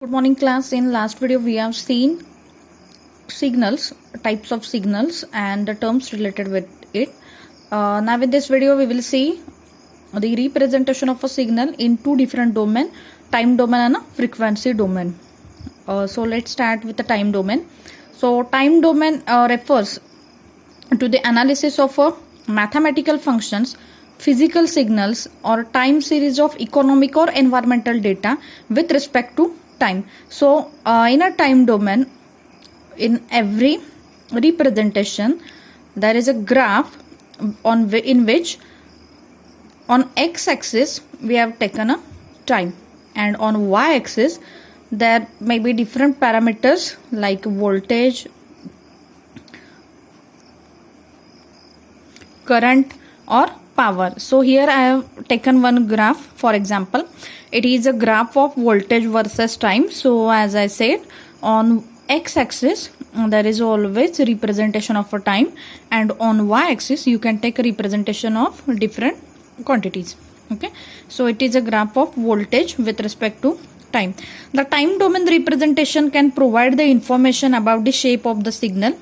Good morning class. In last video we have seen signals, types of signals and the terms related with it. Now with this video we will see the representation of a signal in two different domain, time domain and a frequency domain. So let's start with the time domain. So time domain refers to the analysis of mathematical functions, physical signals or time series of economic or environmental data with respect to time. So in a time domain, in every representation there is a graph in which on x-axis we have taken a time and on y-axis there may be different parameters like voltage, current or power. So here I have taken one graph. For example, it is a graph of voltage versus time. So as I said, on x-axis there is always a representation of a time, and on y-axis you can take a representation of different quantities. Okay, so it is a graph of voltage with respect to time. The time domain representation can provide the information about the shape of the signal,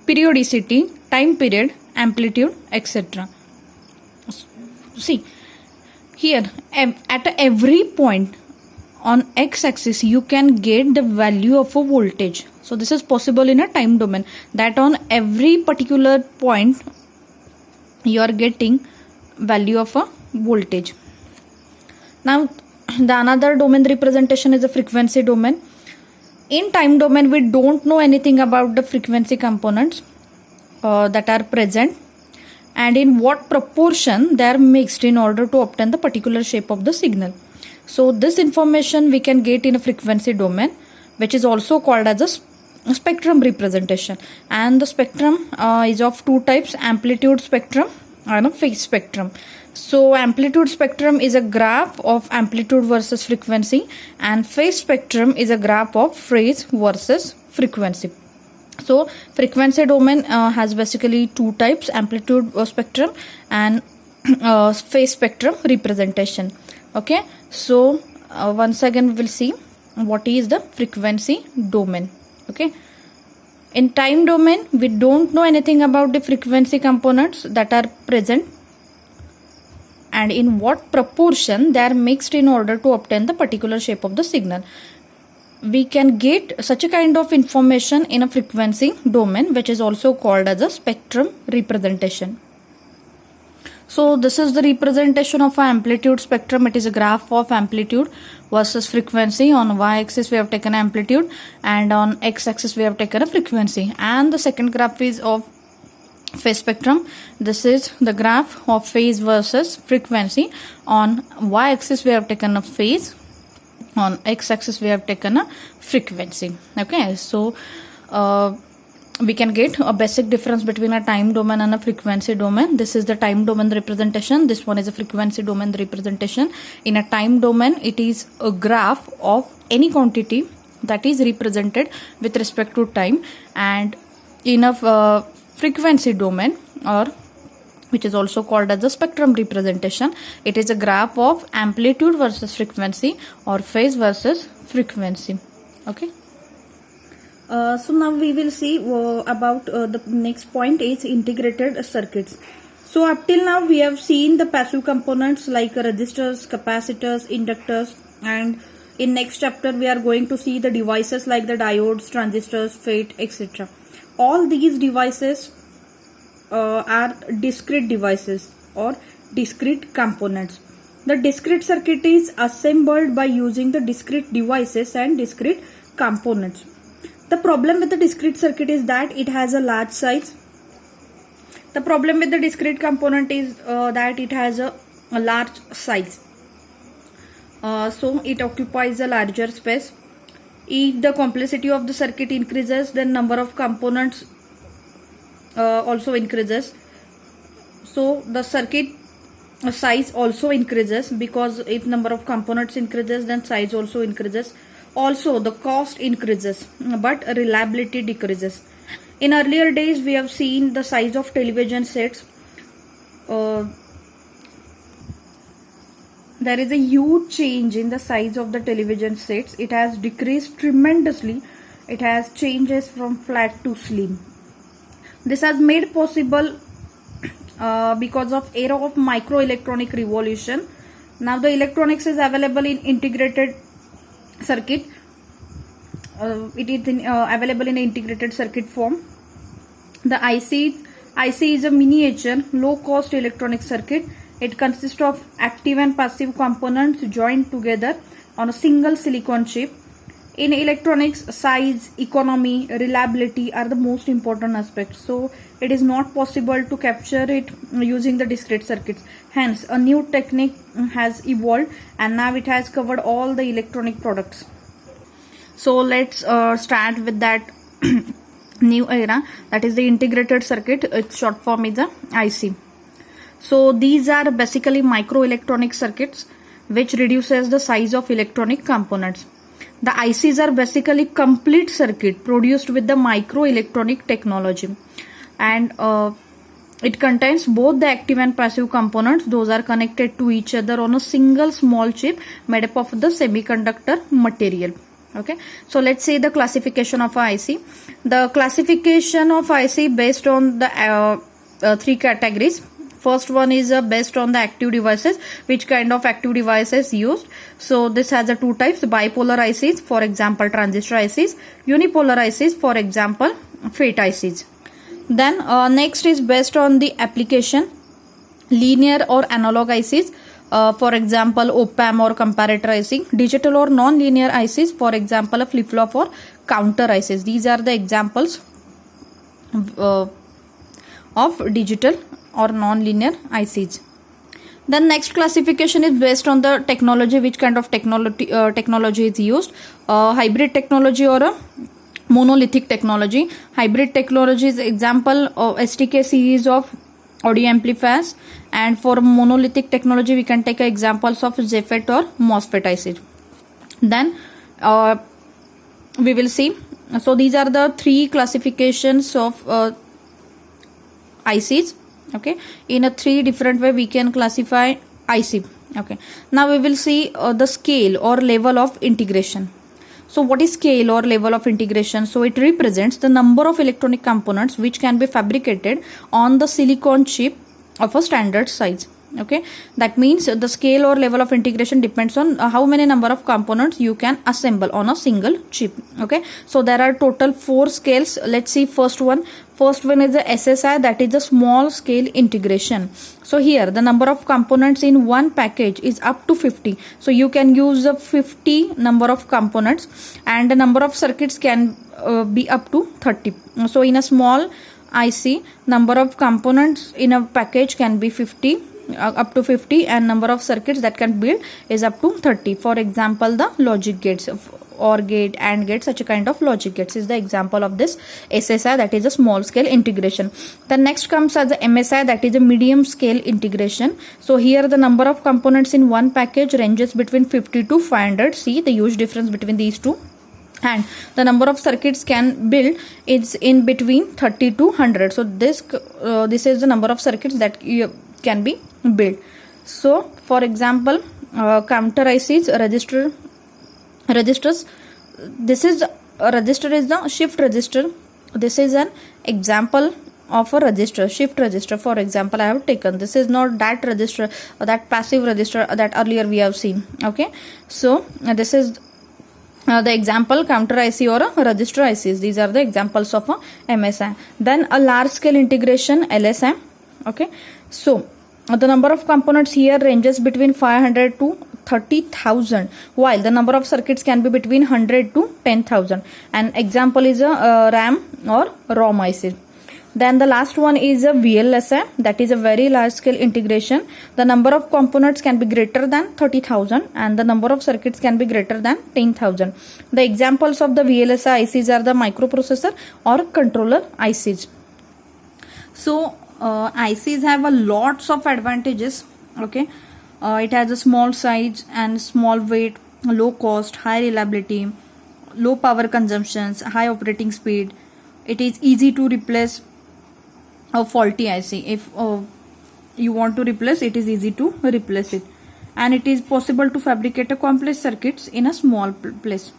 periodicity, time period, amplitude, etc. See here, at every point on x-axis you can get the value of a voltage. So this is possible in a time domain, that on every particular point you are getting value of a voltage. Now the another domain representation is a frequency domain. In time domain we don't know anything about the frequency components that are present and in what proportion they are mixed in order to obtain the particular shape of the signal. So this information we can get in a frequency domain, which is also called as a spectrum representation, and the spectrum is of two types: amplitude spectrum and a phase spectrum. So amplitude spectrum is a graph of amplitude versus frequency, and phase spectrum is a graph of phase versus frequency. So frequency domain has basically two types: amplitude spectrum and phase spectrum representation. Okay, so once again we will see what is the frequency domain. Okay, in time domain we don't know anything about the frequency components that are present and in what proportion they are mixed in order to obtain the particular shape of the signal. We can get such a kind of information in a frequency domain, which is also called as a spectrum representation. So this is the representation of an amplitude spectrum. It is a graph of amplitude versus frequency. On y-axis we have taken amplitude and on x-axis we have taken a frequency. And the second graph is of phase spectrum. This is the graph of phase versus frequency. On y-axis we have taken a phase, on x-axis we have taken a frequency. Okay, so we can get a basic difference between a time domain and a frequency domain. This is the time domain representation. This one is a frequency domain representation. In a time domain, it is a graph of any quantity that is represented with respect to time, and in a frequency domain, or which is also called as the spectrum representation, it is a graph of amplitude versus frequency or phase versus frequency. Okay. So now we will see about the next point is integrated circuits. So up till now we have seen the passive components like resistors, capacitors, inductors, and in next chapter we are going to see the devices like the diodes, transistors, FET, etc. All these devices are discrete devices or discrete components. The discrete circuit is assembled by using the discrete devices and discrete components. The problem with the discrete circuit is that it has a large size. The problem with the discrete component is that it has a large size. So it occupies a larger space. If the complexity of the circuit increases, then number of components also increases. So the circuit size also increases, because if number of components increases, then size also increases. Also the cost increases, but reliability decreases. In earlier days we have seen the size there is a huge change in the size of the television sets. It has decreased tremendously. It has changes from flat to slim. This has made possible because of era of microelectronic revolution. Now the electronics is available in integrated circuit. It is available in integrated circuit form. The IC is a miniature low cost electronic circuit. It consists of active and passive components joined together on a single silicon chip. In electronics, size, economy, reliability are the most important aspects. So it is not possible to capture it using the discrete circuits. Hence, a new technique has evolved and now it has covered all the electronic products. So let's start with that new era, that is the integrated circuit. Its short form is the IC. So these are basically microelectronic circuits which reduces the size of electronic components. The ICs are basically complete circuit produced with the microelectronic technology, and it contains both the active and passive components. Those are connected to each other on a single small chip made up of the semiconductor material. Okay, so let's see the classification of IC. The classification of IC based on the three categories. First one is based on the active devices, which kind of active devices used. So this has a two types: bipolar ICs, for example transistor ICs; unipolar ICs, for example FET ICs. Then next is based on the application: linear or analog ICs, for example op-amp or comparator IC; digital or non-linear ICs, for example a flip-flop or counter ICs. These are the examples of digital or non-linear ICs. The next classification is based on the technology, which kind of technology is used: hybrid technology or a monolithic technology. Hybrid technology is example of STK series of audio amplifiers, and for monolithic technology we can take examples of JFET or MOSFET ICs. Then we will see. So these are the three classifications of ICs. Okay, in a three different way we can classify IC. Okay, now we will see the scale or level of integration. So what is scale or level of integration? So it represents the number of electronic components which can be fabricated on the silicon chip of a standard size. Okay, that means the scale or level of integration depends on how many number of components you can assemble on a single chip. Okay, so there are total 4 scales. Let's see first one is the SSI, that is the small scale integration. So here the number of components in one package is up to 50. So you can use the 50 number of components, and the number of circuits can be up to 30. So in a small IC, number of components in a package can be 50, up to 50, and number of circuits that can build is up to 30. For example, the logic gates, OR gate, AND gate, such a kind of logic gates is the example of this SSI, that is a small scale integration. The next comes as the MSI, that is a medium scale integration. So here the number of components in one package ranges between 50 to 500. See the huge difference between these two. And the number of circuits can build is in between 30 to 100. So this is the number of circuits that can be built. So for example counter ICs, registers, this is a register is the shift register. This is an example of a register, shift register. For example, I have taken, this is not that register, that passive register that earlier we have seen. Okay, so this is the example counter IC or a register ICs. These are the examples of a MSI. Then a large scale integration, LSI. Okay, so the number of components here ranges between 500 to 30,000, while the number of circuits can be between 100 to 10,000. An example is a RAM or ROM IC. Then the last one is a VLSI, that is a very large scale integration. The number of components can be greater than 30,000 and the number of circuits can be greater than 10,000. The examples of the VLSI ICs are the microprocessor or controller ICs. So ICs have a lots of advantages. Okay, it has a small size and small weight, low cost, high reliability, low power consumptions, high operating speed. It is easy to replace a faulty IC. If you want to replace, it is easy to replace it. and it is possible to fabricate a complex circuits in a small place.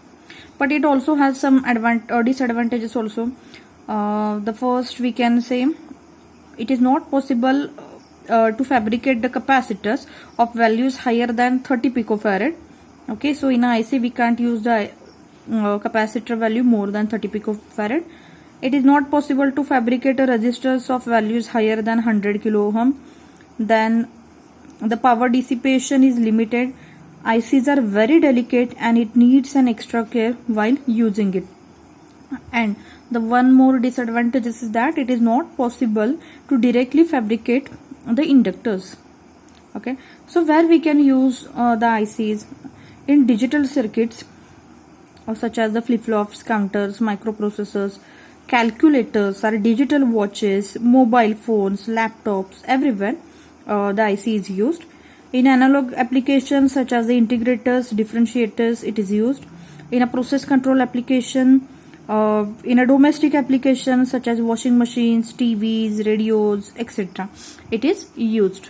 But it also has some disadvantages also. The first, we can say, it is not possible to fabricate the capacitors of values higher than 30 picofarad. Okay, so in a IC we can't use the capacitor value more than 30 picofarad. It is not possible to fabricate a resistors of values higher than 100 kilo ohm. Then the power dissipation is limited. ICs are very delicate and it needs an extra care while using it. And the one more disadvantage is that it is not possible to directly fabricate the inductors. Okay, so where we can use the ICs in digital circuits, such as the flip-flops, counters, microprocessors, calculators, or digital watches, mobile phones, laptops, everywhere the IC is used. In analog applications such as the integrators, differentiators, it is used. In a process control application, in a domestic application such as washing machines, TVs, radios, etc., it is used.